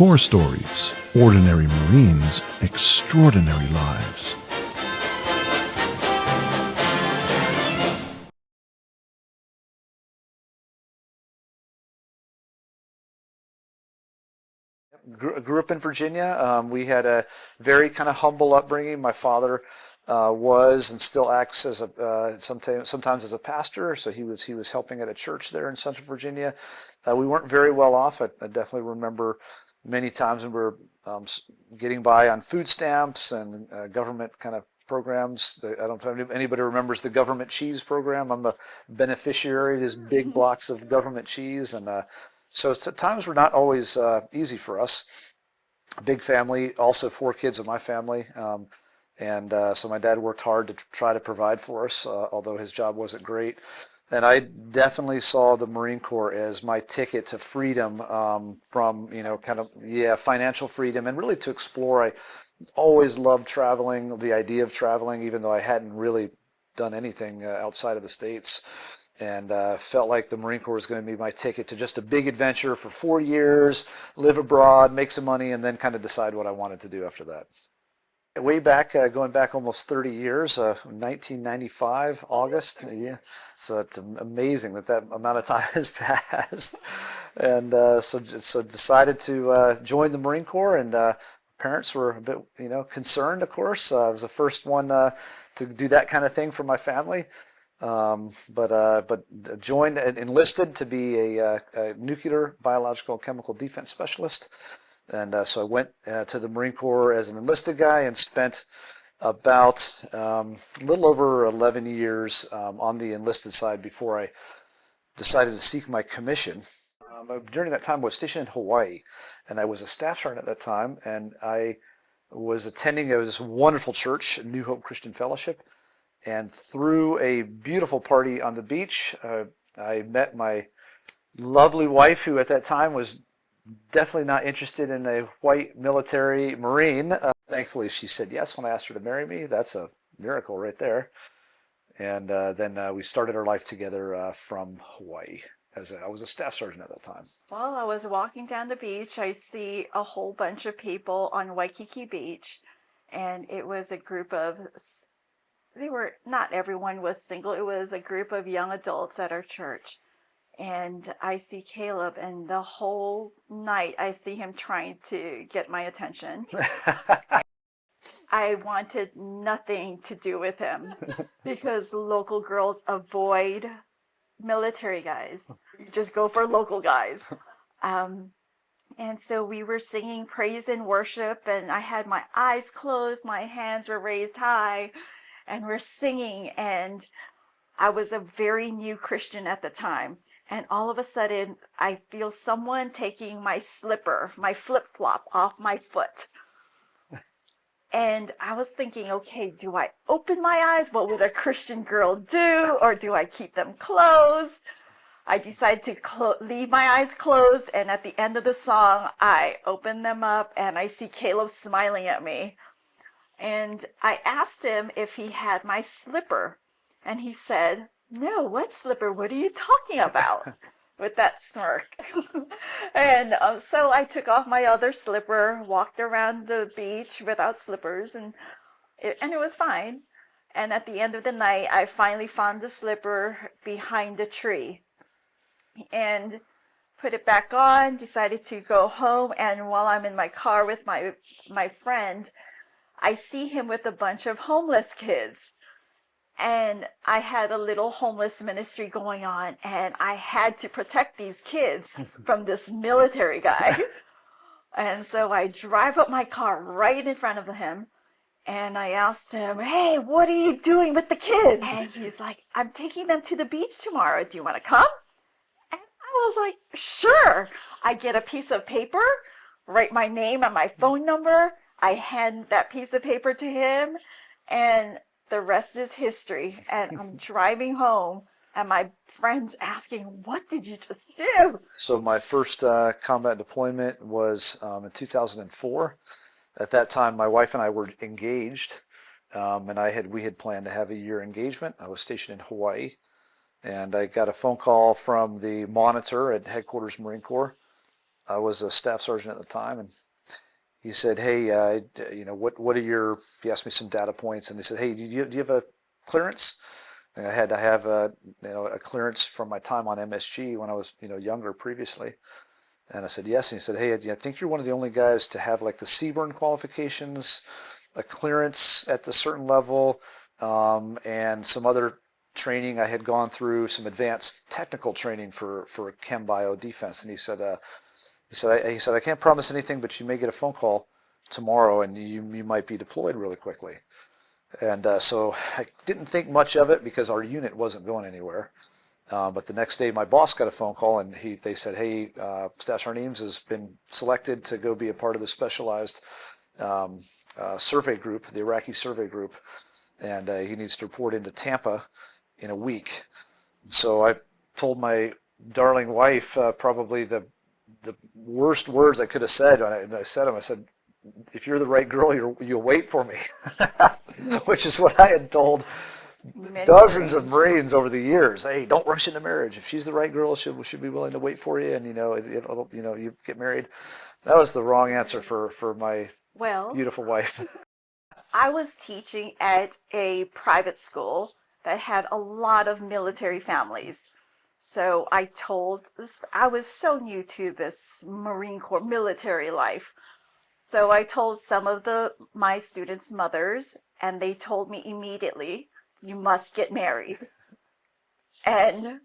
CorpsStories, ordinary Marines, extraordinary lives. Grew up in Virginia. We had a very kind of humble upbringing. My father was and still acts as a sometimes as a pastor. So he was helping at a church there in Central Virginia. We weren't very well off. I definitely remember many times when we were getting by on food stamps and government kind of programs. I don't know if anybody remembers the government cheese program. I'm a beneficiary of these big blocks of government cheese, and so times were not always easy for us. A big family, also 4 kids in my family, and so my dad worked hard to try to provide for us, although his job wasn't great. And I definitely saw the Marine Corps as my ticket to freedom, from financial freedom, and really to explore. I always loved traveling, the idea of traveling, even though I hadn't really done anything outside of the States. And felt like the Marine Corps was going to be my ticket to just a big adventure for 4 years, live abroad, make some money, and then kind of decide what I wanted to do after that. Way back, going back almost 30 years, 1995, August. Yeah, so it's amazing that amount of time has passed. And so decided to join the Marine Corps, and parents were a bit, concerned, of course. I was the first one to do that kind of thing for my family. But joined and enlisted to be a nuclear, biological, and chemical defense specialist. And so I went to the Marine Corps as an enlisted guy and spent about a little over 11 years on the enlisted side before I decided to seek my commission. During that time, I was stationed in Hawaii, and I was a staff sergeant at that time, and I was attending this wonderful church, New Hope Christian Fellowship. And through a beautiful party on the beach, I met my lovely wife, who at that time was definitely not interested in a white military Marine. Thankfully, she said yes when I asked her to marry me. That's a miracle right there. And then we started our life together from Hawaii. I was a staff sergeant at that time. Well, I was walking down the beach. I see a whole bunch of people on Waikiki Beach, and it was a group of not everyone was single. It was a group of young adults at our church. And I see Caleb, and the whole night I see him trying to get my attention. I wanted nothing to do with him because local girls avoid military guys. You just go for local guys. And so we were singing praise and worship, and I had my eyes closed, my hands were raised high, and we're singing, and I was a very new Christian at the time. And all of a sudden, I feel someone taking my slipper, my flip-flop off my foot. And I was thinking, okay, do I open my eyes? What would a Christian girl do? Or do I keep them closed? I decided to leave my eyes closed. And at the end of the song, I open them up and I see Caleb smiling at me. And I asked him if he had my slipper. And he said, "No, what slipper? What are you talking about?" With that smirk. And so I took off my other slipper, walked around the beach without slippers, and it was fine. And at the end of the night, I finally found the slipper behind a tree and put it back on, decided to go home. And while I'm in my car with my friend, I see him with a bunch of homeless kids. And I had a little homeless ministry going on, and I had to protect these kids from this military guy. And so I drive up my car right in front of him, and I asked him, "Hey, what are you doing with the kids?" And he's like, "I'm taking them to the beach tomorrow. Do you want to come?" And I was like, "Sure." I get a piece of paper, write my name and my phone number. I hand that piece of paper to him, and the rest is history. And I'm driving home, and my friend's asking, "What did you just do?" So my first combat deployment was in 2004. At that time, my wife and I were engaged, and we had planned to have a year engagement. I was stationed in Hawaii, and I got a phone call from the monitor at Headquarters Marine Corps I was a staff sergeant at the time, and he said, "Hey, what are your?" He asked me some data points, and he said, "Hey, do you have a clearance?" And I had to have a clearance from my time on MSG when I was younger previously. And I said yes. And he said, "Hey, I think you're one of the only guys to have like the CBRN qualifications, a clearance at a certain level, and some other training. I had gone through some advanced technical training for chem bio defense." And he said, "I can't promise anything, but you may get a phone call tomorrow, and you might be deployed really quickly." And so I didn't think much of it because our unit wasn't going anywhere. But the next day, my boss got a phone call, and they said, "Hey, Staff Sergeant Eames has been selected to go be a part of the specialized survey group, the Iraqi survey group, and he needs to report into Tampa in a week." So I told my darling wife probably the worst words I could have said. And I said them. I said, "If you're the right girl, you'll wait for me," which is what I had told dozens of Marines over the years. "Hey, don't rush into marriage. If she's the right girl, she'll be willing to wait for you, and you get married." That was the wrong answer for my beautiful wife. I was teaching at a private school that had a lot of military families. So I was so new to this Marine Corps military life. So I told some of my students' mothers, and they told me immediately, "You must get married." And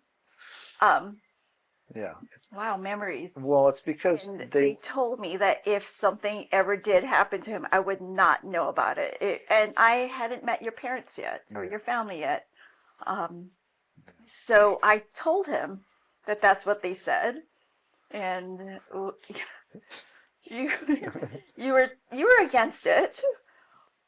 Yeah. wow, memories. Well, it's because And they told me that if something ever did happen to him, I would not know about it. And I hadn't met your parents yet or your family yet. So I told him that that's what they said. And you you were against it,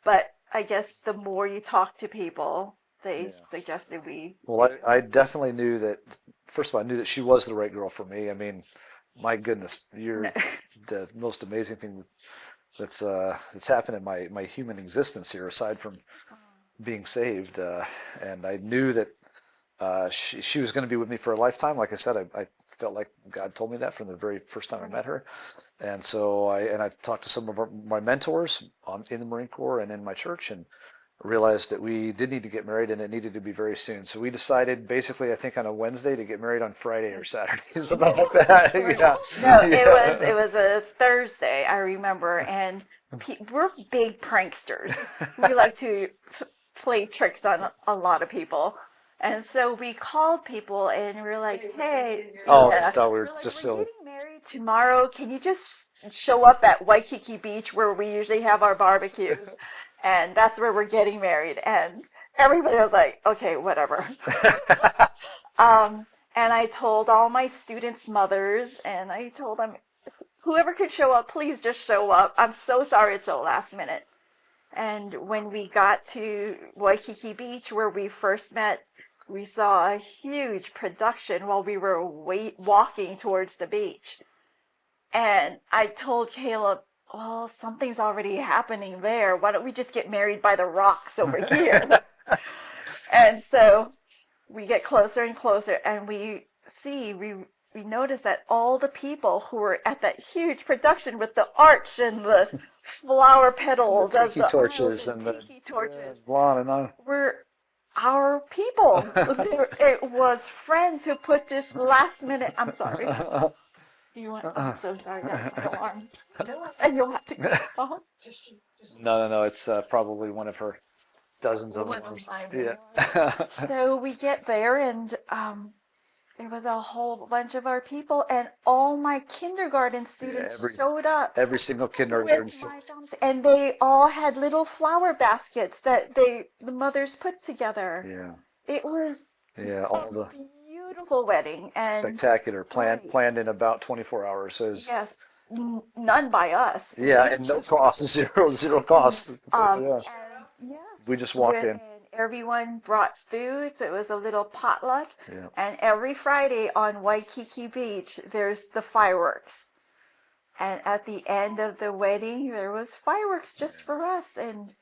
but I guess the more you talk to people, they suggested we. Well, I definitely knew that. First of all, I knew that she was the right girl for me. I mean, my goodness, you're the most amazing thing that's happened in my human existence here, aside from being saved. And I knew that she was going to be with me for a lifetime. Like I said, I felt like God told me that from the very first time I met her. And so I talked to some of my mentors in the Marine Corps and in my church, and realized that we did need to get married, and it needed to be very soon. So we decided, basically, I think on a Wednesday, to get married on Friday or Saturday, something like that. No, it was a Thursday, I remember, and we're big pranksters. We like to play tricks on a lot of people. And so we called people, and we were like, "Hey, I thought we were just we're silly. getting married tomorrow. Can you just show up at Waikiki Beach where we usually have our barbecues?" And that's where we're getting married. And everybody was like, "Okay, whatever." And I told all my students' mothers, and I told them, "Whoever could show up, please just show up. I'm so sorry it's so last minute." And when we got to Waikiki Beach, where we first met, we saw a huge production while we were walking towards the beach. And I told Caleb, "Well, something's already happening there. Why don't we just get married by the rocks over here?" And so we get closer and closer, and we notice that all the people who were at that huge production with the arch and the flower petals The as tiki the torches aisles and tiki torches were our people. It was friends who put this last minute. I'm sorry. I'm so sorry. That's my alarm. And you'll have to go. No. It's probably one of her dozens of One alarms. of mine. Yeah. So we get there, and there was a whole bunch of our people, and all my kindergarten students showed up. Every single kindergarten With student. my families, and they all had little flower baskets that the mothers put together. Yeah. It was All the beautiful wedding, and spectacular, planned in about 24 hours. yes, none by us. Yeah, and no cost, zero cost. And yes, We just walked in. And everyone brought food, so it was a little potluck. Yeah. And every Friday on Waikiki Beach, there's the fireworks. And at the end of the wedding, there was fireworks just for us. And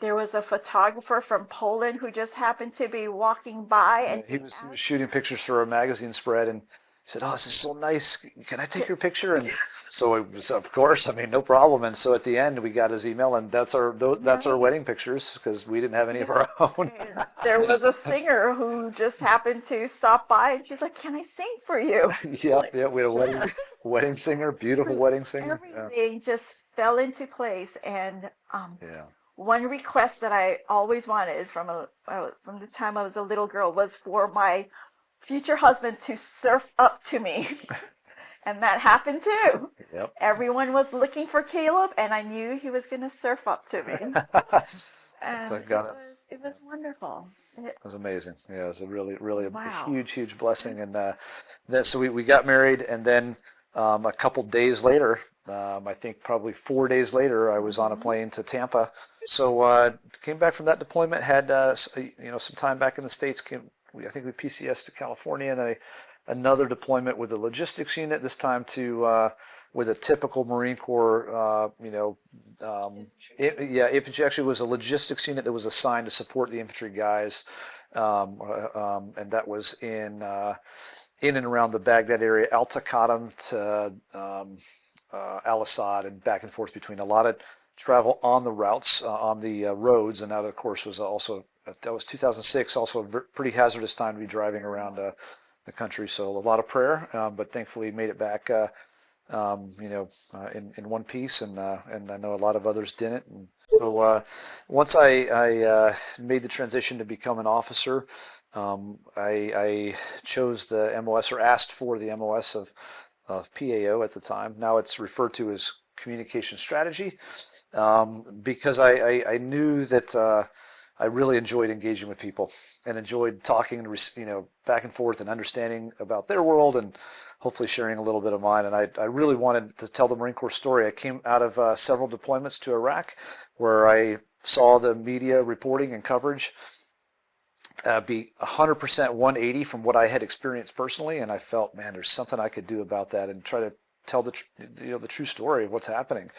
there was a photographer from Poland who just happened to be walking by, and he was shooting pictures for a magazine spread, and said, "Oh, this is so nice. Can I take your picture?" And Yes. so it was, of course, I mean, no problem. And so at the end, we got his email, and that's our Right. wedding pictures because we didn't have any of our own. And there was a singer who just happened to stop by, and she's like, "Can I sing for you?" Yeah, Like, yeah, we had a wedding singer, beautiful so wedding singer. Yeah, everything just fell into place. And yeah. one request that I always wanted from the time I was a little girl was for my future husband to surf up to me. And that happened too. Yep. Everyone was looking for Caleb, and I knew he was going to surf up to me. So And I got it. it was wonderful. It was amazing. Yeah, it was a really a Wow. huge blessing. And then so we got married, and then a couple days later, I think probably 4 days later, I was on a plane to Tampa. So came back from that deployment, had some time back in the States. I think we PCS to California, and then another deployment with a logistics unit. This time to with a typical Marine Corps, infantry actually was a logistics unit that was assigned to support the infantry guys, and that was in and around the Baghdad area, LtCol to Al Assad, and back and forth between a lot of travel on the routes, on the roads, and that of course was also that was 2006, also a pretty hazardous time to be driving around the country. So a lot of prayer, but thankfully made it back. In one piece, and I know a lot of others didn't. And so once I made the transition to become an officer, I chose the MOS, or asked for the MOS of PAO at the time. Now it's referred to as communication strategy, because I knew that I really enjoyed engaging with people and enjoyed talking and back and forth and understanding about their world and hopefully sharing a little bit of mine. And I really wanted to tell the Marine Corps story. I came out of several deployments to Iraq where I saw the media reporting and coverage be 100% 180 from what I had experienced personally, and I felt, man, there's something I could do about that and try to tell the true story of what's happening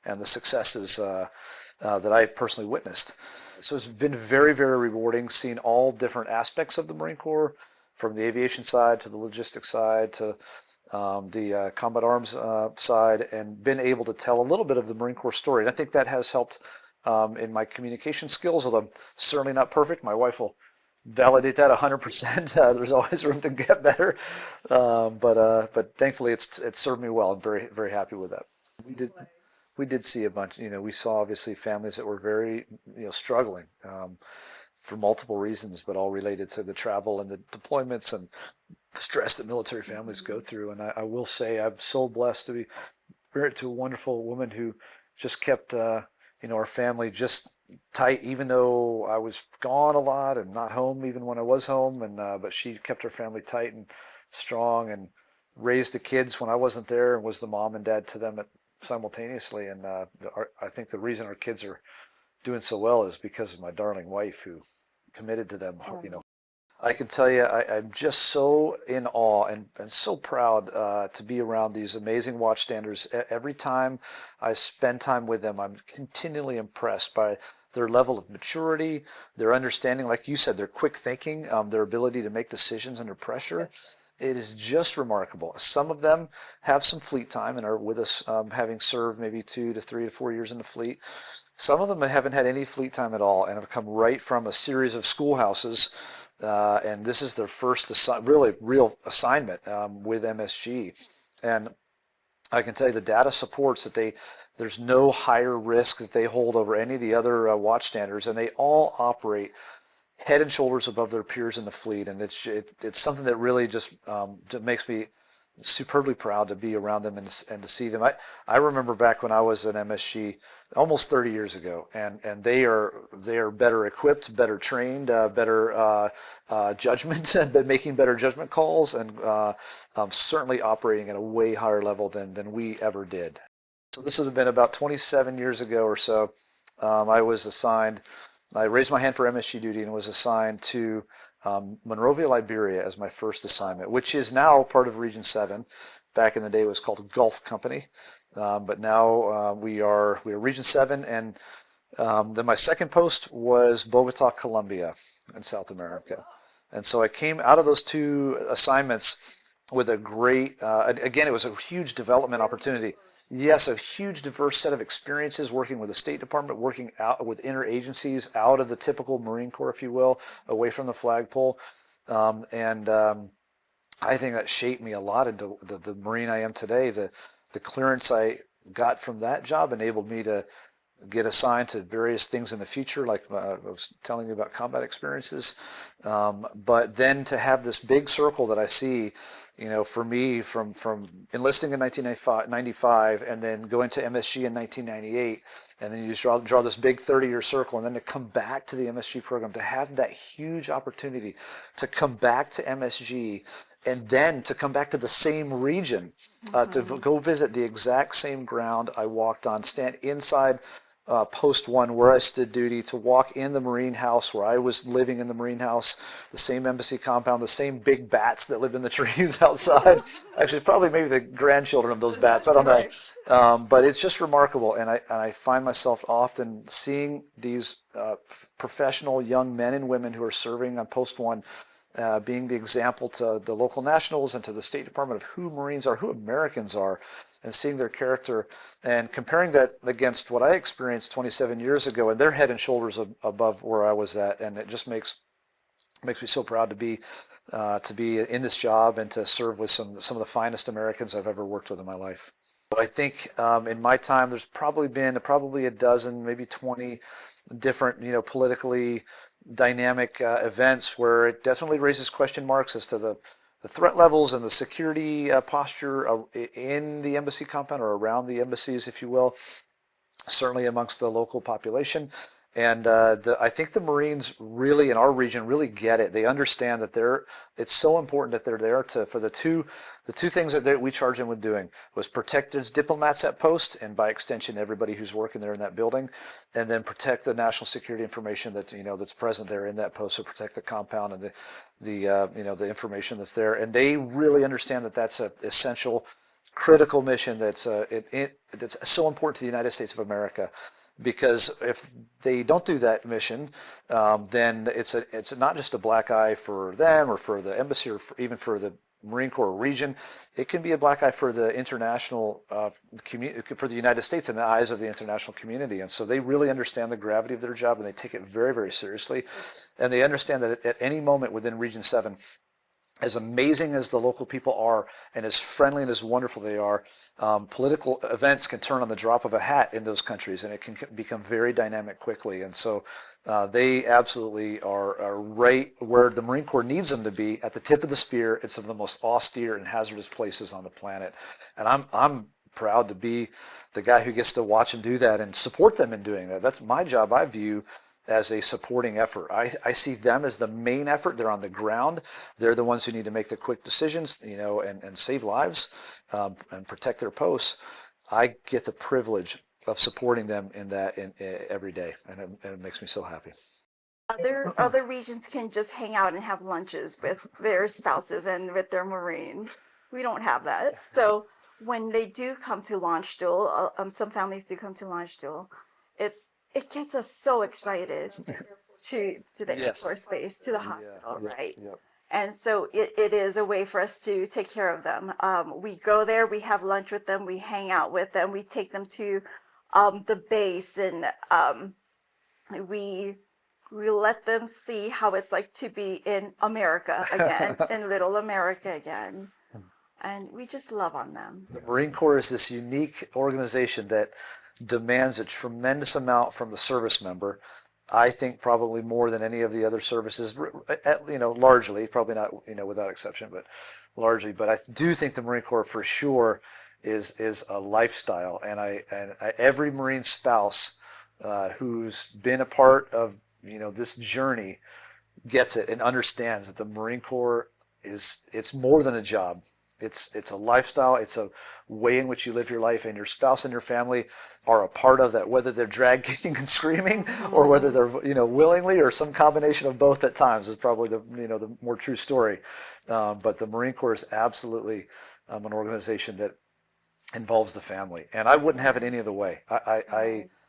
and the successes that I personally witnessed. So it's been very rewarding seeing all different aspects of the Marine Corps, from the aviation side to the logistics side to the combat arms side, and been able to tell a little bit of the Marine Corps story. And I think that has helped in my communication skills, although I'm certainly not perfect. My wife will validate that 100%. There's always room to get better, but thankfully it's served me well. I'm very happy with that. We did see a bunch. We saw obviously families that were very struggling for multiple reasons, but all related to the travel and the deployments and the stress that military families go through. And I will say I'm so blessed to be married to a wonderful woman who just kept our family just tight, even though I was gone a lot and not home even when I was home. And but she kept her family tight and strong and raised the kids when I wasn't there and was the mom and dad to them simultaneously. And I think the reason our kids are doing so well is because of my darling wife who committed to them. I can tell you, I'm just so in awe and so proud to be around these amazing watchstanders. Every time I spend time with them, I'm continually impressed by their level of maturity, their understanding, like you said, their quick thinking, their ability to make decisions under pressure. It is just remarkable. Some of them have some fleet time and are with us, having served maybe 2 to 3 to 4 years in the fleet. Some of them haven't had any fleet time at all and have come right from a series of schoolhouses, and this is their first real assignment with MSG. And I can tell you the data supports that there's no higher risk that they hold over any of the other watchstanders, and they all operate head and shoulders above their peers in the fleet. And it's something that really just makes me superbly proud to be around them and to see them. I remember back when I was an MSG almost 30 years ago, and they are better equipped, better trained, better judgment, but making better judgment calls, and certainly operating at a way higher level than we ever did. So this has been about 27 years ago or so. I raised my hand for MSG duty and was assigned to Monrovia, Liberia as my first assignment, which is now part of Region 7. Back in the day it was called Gulf Company, but now we are Region 7, and then my second post was Bogota, Colombia in South America. And so I came out of those two assignments with a great, again, it was a huge development opportunity. Yes, a huge diverse set of experiences working with the State Department, working out with interagencies out of the typical Marine Corps, if you will, away from the flagpole. I think that shaped me a lot into the Marine I am today. The clearance I got from that job enabled me to get assigned to various things in the future, like I was telling you about combat experiences. But then to have this big circle that I see, for me from enlisting in 1995 and then going to MSG in 1998, and then you just draw this big 30-year circle, and then to come back to the MSG program, to have that huge opportunity to come back to MSG and then to come back to the same region, to go visit the exact same ground I walked on, stand inside Post 1 where I stood duty, to walk in the Marine house where I was living in the Marine house, the same embassy compound, the same big bats that lived in the trees outside. Actually, probably maybe the grandchildren of those bats, I don't know. But it's just remarkable, and I find myself often seeing these professional young men and women who are serving on Post 1 being the example to the local nationals and to the State Department of who Marines are, who Americans are, and seeing their character and comparing that against what I experienced 27 years ago, and they're head and shoulders above where I was at, and it just makes me so proud to be in this job and to serve with some of the finest Americans I've ever worked with in my life. I think in my time there's probably been a dozen, maybe 20 different, politically dynamic events where it definitely raises question marks as to the threat levels and the security posture in the embassy compound or around the embassies, if you will, certainly amongst the local population. And I think the Marines really in our region really get it. They understand that it's so important that they're there for the two things that we charged them with doing was protect as diplomats at post, and by extension everybody who's working there in that building, and then protect the national security information that's present there in that post. So protect the compound and the information that's there. And they really understand that that's an essential, critical mission that's so important to the United States of America. Because if they don't do that mission, then it's not just a black eye for them or for the embassy or even for the Marine Corps region. It can be a black eye for the international community, for the United States in the eyes of the international community. And so they really understand the gravity of their job, and they take it very, very seriously. And they understand that at any moment within Region 7, as amazing as the local people are and as friendly and as wonderful they are, political events can turn on the drop of a hat in those countries, and it can become very dynamic quickly. And so they absolutely are right where the Marine Corps needs them to be, at the tip of the spear. It's some of the most austere and hazardous places on the planet. And I'm proud to be the guy who gets to watch them do that and support them in doing that. That's my job, I view, as a supporting effort. I see them as the main effort. They're on the ground. They're the ones who need to make the quick decisions, and save lives and protect their posts. I get the privilege of supporting them in that every day, and it makes me so happy. Other regions can just hang out and have lunches with their spouses and with their Marines. We don't have that. So when they do come to Launch Duel, some families do come to Launch Duel, it gets us so excited to the Air Force Base, to the hospital, right? Yep. And so it is a way for us to take care of them. We go there, we have lunch with them, we hang out with them, we take them to the base, and we let them see how it's like to be in America again, in little America again. And we just love on them. The Marine Corps is this unique organization that demands a tremendous amount from the service member. I think probably more than any of the other services, largely, probably not, without exception, but largely. But I do think the Marine Corps for sure is a lifestyle, and every Marine spouse who's been a part of this journey gets it and understands that the Marine Corps it's more than a job. It's a lifestyle. It's a way in which you live your life, and your spouse and your family are a part of that, whether they're drag kicking and screaming or whether they're willingly, or some combination of both at times is probably the more true story. But the Marine Corps is absolutely an organization that involves the family, and I wouldn't have it any other way.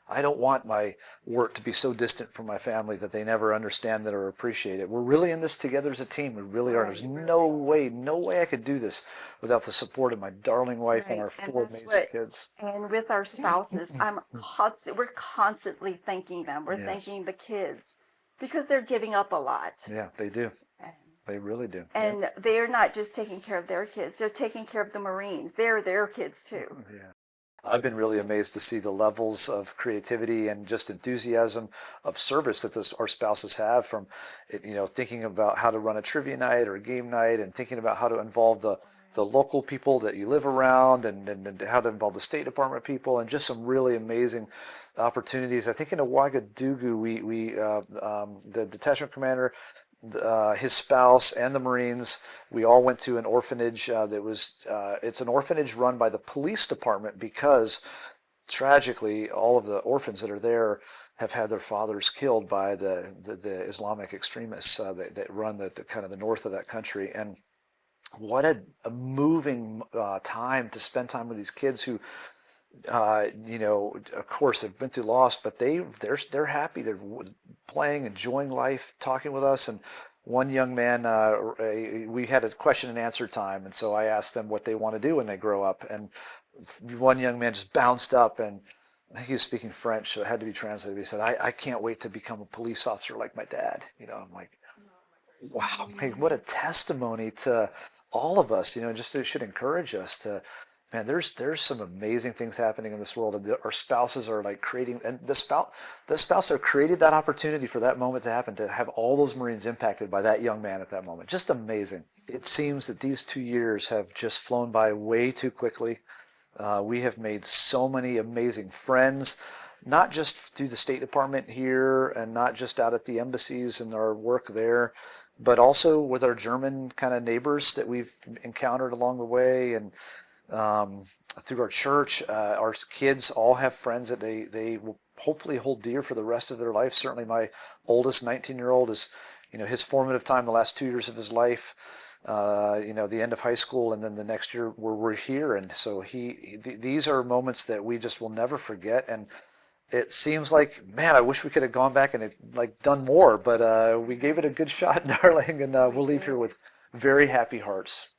I don't want my work to be so distant from my family that they never understand it or appreciate it. We're really in this together as a team. We really are. There's no way I could do this without the support of my darling wife and our four amazing kids. And with our spouses, we're constantly thanking them. We're thanking the kids because they're giving up a lot. Yeah, they do. They really do. And they're not just taking care of their kids, they're taking care of the Marines. They're their kids too. Yeah. I've been really amazed to see the levels of creativity and just enthusiasm of service that our spouses have, from, thinking about how to run a trivia night or a game night, and thinking about how to involve the local people that you live around, and how to involve the State Department people, and just some really amazing opportunities. I think in Ouagadougou, the detachment commander, his spouse, and the Marines, we all went to an orphanage it's an orphanage run by the police department, because tragically all of the orphans that are there have had their fathers killed by the Islamic extremists that run the kind of the north of that country. And what a moving time to spend time with these kids who, of course, they've been through loss, but they're happy. They're playing, enjoying life, talking with us. And one young man, we had a question and answer time, and so I asked them what they want to do when they grow up. And one young man just bounced up, and I think he was speaking French, so it had to be translated. He said, "I can't wait to become a police officer like my dad." I'm like, wow, what a testimony to all of us. Just it should encourage us to. Man, there's some amazing things happening in this world, and our spouses are like creating, and the spouse have created that opportunity for that moment to happen, to have all those Marines impacted by that young man at that moment. Just amazing. It seems that these 2 years have just flown by way too quickly. We have made so many amazing friends, not just through the State Department here, and not just out at the embassies and our work there, but also with our German kind of neighbors that we've encountered along the way, and through our church. Our kids all have friends that they will hopefully hold dear for the rest of their life. Certainly my oldest 19-year-old is, his formative time, the last 2 years of his life, the end of high school, and then the next year we're here. And so these are moments that we just will never forget. And it seems like, man, I wish we could have gone back and done more, but we gave it a good shot, darling, and we'll leave here with very happy hearts.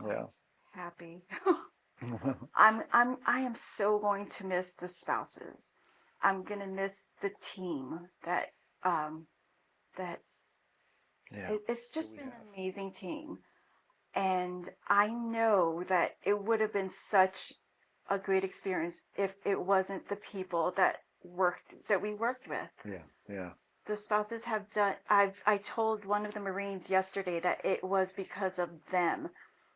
Yeah. Happy. I am so going to miss the spouses. I'm going to miss the team it's just been an amazing team. And I know that it would have been such a great experience if it wasn't the people that we worked with. Yeah. The spouses have done, I told one of the Marines yesterday that it was because of them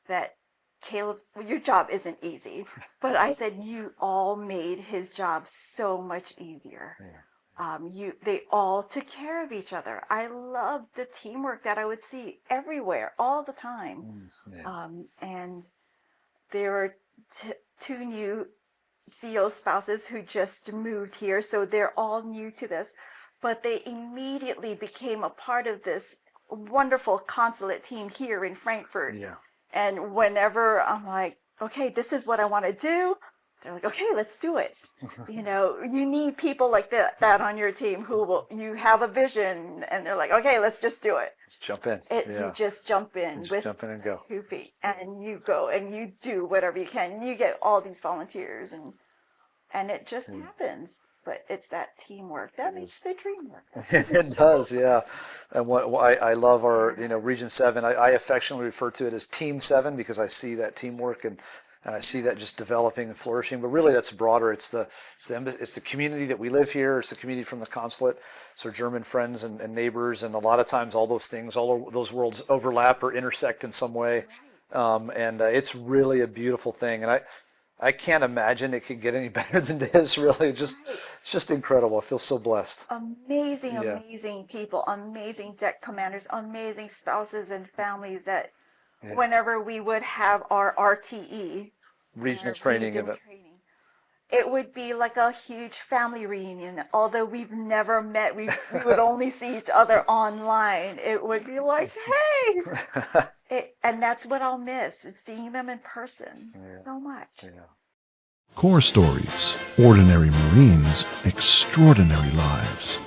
that Caleb, your job isn't easy, but I said, you all made his job so much easier. Yeah. They all took care of each other. I loved the teamwork that I would see everywhere, all the time. Yeah. And there were two new CO spouses who just moved here, so they're all new to this, but they immediately became a part of this wonderful consulate team here in Frankfurt. Yeah. And whenever I'm like, okay, this is what I want to do, they're like, okay, let's do it. You need people like that on your team you have a vision, and they're like, okay, let's just do it. Let's jump in. You just jump in with jump in and go. 2 feet, and you go and you do whatever you can. And you get all these volunteers, and it just happens. But it's that teamwork that makes the dream work. It does, yeah. And what I love our, Region 7. I affectionately refer to it as Team 7 because I see that teamwork and I see that just developing and flourishing. But really, that's broader. It's the community that we live here. It's the community from the consulate. It's our German friends and neighbors, and a lot of times all those things, all of those worlds overlap or intersect in some way. And it's really a beautiful thing. And I can't imagine it could get any better than this, really. It's just incredible. I feel so blessed. Amazing people, amazing deck commanders, amazing spouses and families that whenever we would have our RTE, regional training event, it would be like a huge family reunion. Although we've never met, we would only see each other online. It would be like, hey! And that's what I'll miss, is seeing them in person so much. Yeah. CorpsStories, Ordinary Marines, Extraordinary Lives.